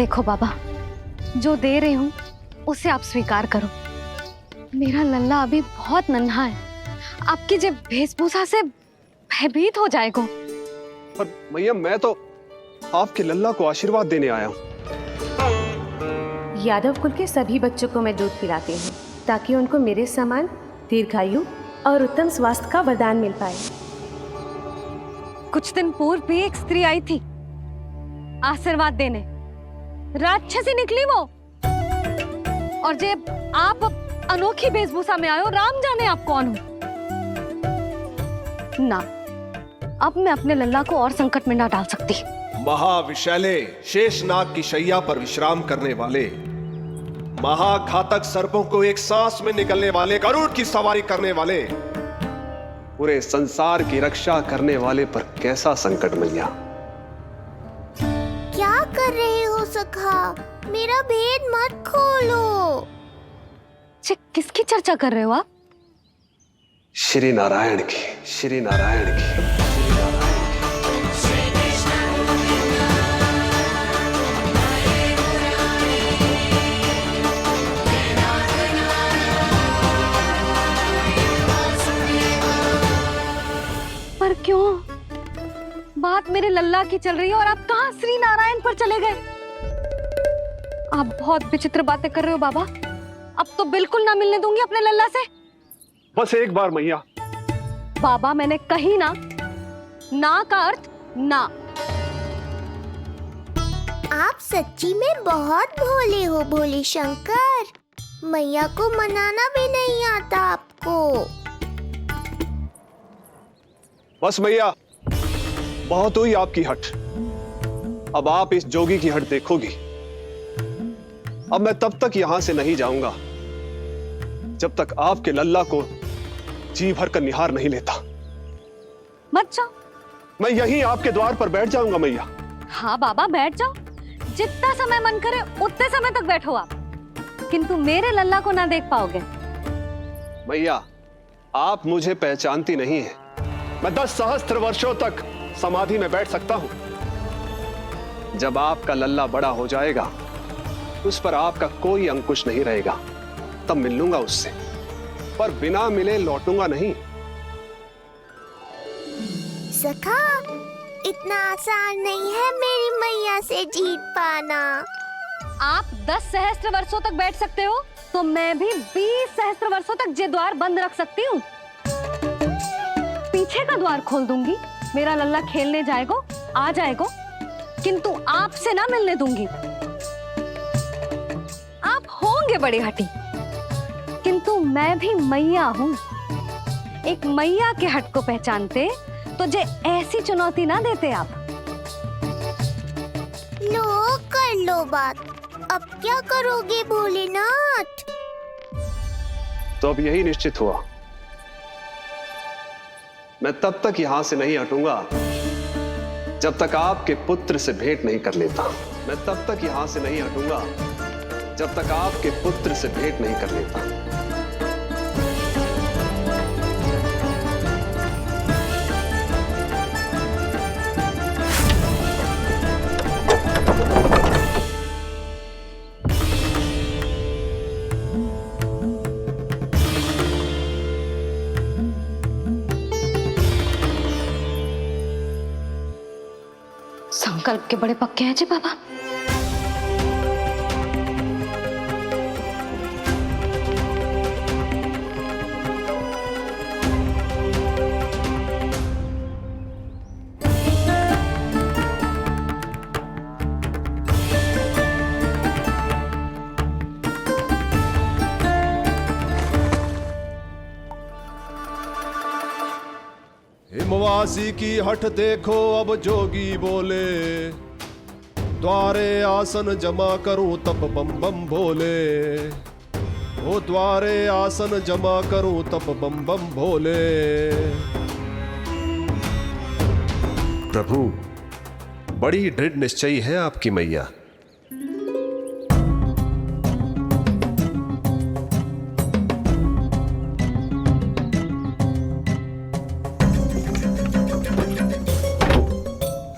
देखो बाबा, जो दे रही हूँ उसे आप स्वीकार करो। मेरा लल्ला अभी बहुत नन्हा है, आपकी जब वेशभूषा से भयभीत हो जाएगा। पर मैया, मैं तो आपके लल्ला को आशीर्वाद देने आया हूँ। यादव कुल के सभी बच्चों को मैं दूध पिलाती हूँ ताकि उनको मेरे समान दीर्घायु और उत्तम स्वास्थ्य का वरदान मिल पाए। कुछ दिन पूर्व भी एक स्त्री आई थी आशीर्वाद देने, राक्षसी निकली वो। और जब आप अनोखी वेशभूषा में आए हो, राम जाने आप कौन हो। ना, अब मैं अपने लल्ला को और संकट में ना डाल सकती। महाविशैले शेषनाग की शैया पर विश्राम करने वाले, महाघातक सर्पों को एक सांस में निकलने वाले, गरुड़ की सवारी करने वाले, पूरे संसार की रक्षा करने वाले पर कैसा संकट मैया। क्या कर रहे हो सखा? मेरा भेद मत खोलो। किसकी चर्चा कर रहे हो आप? श्री नारायण की, श्री नारायण की। पर क्यों? बात मेरे लल्ला की चल रही है और आप कहाँ श्री नारायण पर चले गए? आप बहुत विचित्र बातें कर रहे हो बाबा। अब तो बिल्कुल ना मिलने दूंगी अपने लल्ला से। बस एक बार मैया। बाबा, मैंने कही ना, ना का अर्थ ना। आप सच्ची में बहुत भोले हो भोले शंकर। मैया को मनाना भी नहीं आता आपको। बस मैया, बहुत हुई आपकी हट। अब आप इस जोगी की हट देखोगी। अब मैं तब तक यहां से नहीं जाऊंगा जब तक आपके लल्ला को जी भर कर निहार नहीं लेता। मत जाओ। मैं यहीं आपके द्वार पर बैठ जाऊंगा मैया। हाँ बाबा, बैठ जाओ। जितना समय मन करे उतने समय तक बैठो आप, किंतु मेरे लल्ला को ना देख पाओगे। मैया, आप मुझे पहचानती नहीं है। मैं 10 सहस्त्र वर्षों तक समाधि में बैठ सकता हूं। जब आपका लल्ला बड़ा हो जाएगा, उस पर आपका कोई अंकुश नहीं रहेगा, तब मिल लूंगा उससे, पर बिना मिले लौटूंगा नहीं। सखा, इतना आसान नहीं है मेरी मैया से जीत पाना। आप 10 सहस्त्र वर्षों तक बैठ सकते हो, तो मैं भी 20 सहस्त्र वर्षों तक ये द्वार बंद रख सकती हूँ। पीछे का द्वार खोल दूंगी, मेरा लल्ला खेलने जाएगा, आ जाएगा, किंतु आपसे ना मिलने दूंगी। आप होंगे बड़ी हठी, किंतु मैं भी मैया हूँ। एक मैया के हट को पहचानते तो जे ऐसी चुनौती ना देते आप। लो, कर लो बात। अब क्या करोगे भोलेनाथ? तो अब यही निश्चित हुआ, मैं तब तक यहां से नहीं हटूंगा जब तक आपके पुत्र से भेंट नहीं कर लेता। मैं तब तक यहां से नहीं हटूंगा जब तक आपके पुत्र से भेंट नहीं कर लेता। संकल्प के बड़े पक्के हैं जी बाबा। हिमवासी की हठ देखो अब जोगी बोले, द्वारे आसन जमा करूं तब बम बम भोले। ओ द्वारे आसन जमा करूं तब बम बम भोले। प्रभु, बड़ी दृढ़ निश्चयी है आपकी मैया।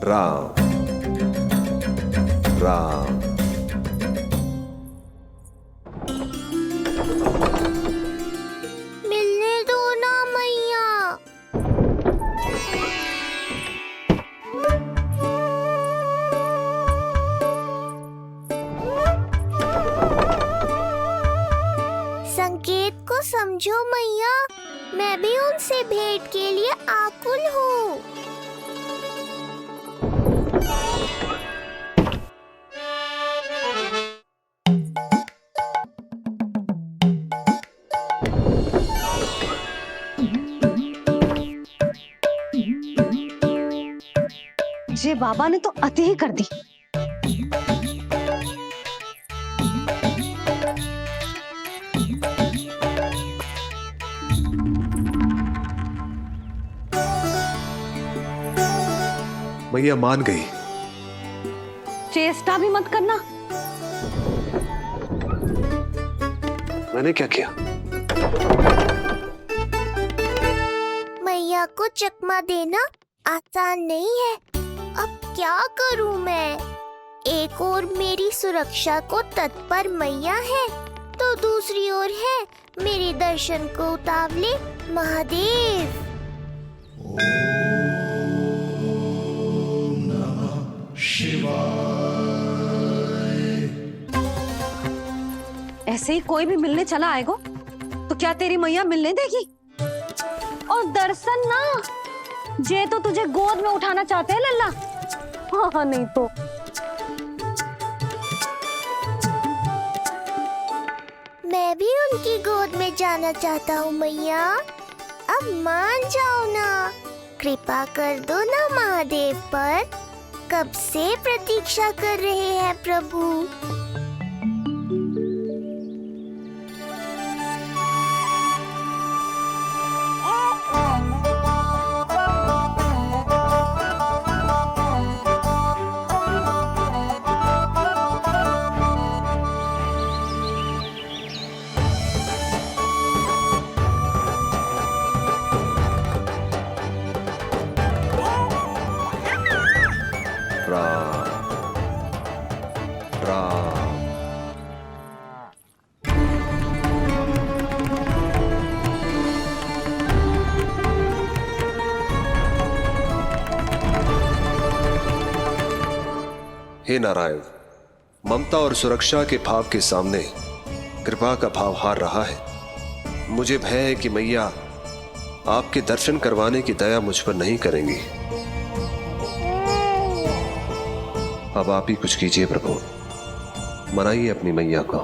राम राम समझो मैया, मैं भी उनसे भेंट के लिए आकुल हूँ। ये बाबा ने तो अति ही कर दी। मैया मान गई। चेष्टा भी मत करना। मैंने क्या किया? मैया को चकमा देना आसान नहीं है। अब क्या करूं मैं? एक ओर मेरी सुरक्षा को तत्पर मैया है, तो दूसरी ओर है मेरे दर्शन को उतावले महादेव। ऐसे ही कोई भी मिलने चला आएगा तो क्या तेरी मैया मिलने देगी? और दर्शन ना, जे तो तुझे गोद में उठाना चाहते हैं लल्ला। हाँ नहीं तो मैं भी उनकी गोद में जाना चाहता हूँ मैया। अब मान जाओ ना, कृपा कर दो ना महादेव पर। कब से प्रतीक्षा कर रहे हैं प्रभु। राम राम। हे नारायण, ममता और सुरक्षा के भाव के सामने कृपा का भाव हार रहा है। मुझे भय है कि मैया आपके दर्शन करवाने की दया मुझ पर नहीं करेंगी। अब आप ही कुछ कीजिए प्रभु, मनाइए अपनी मैया को।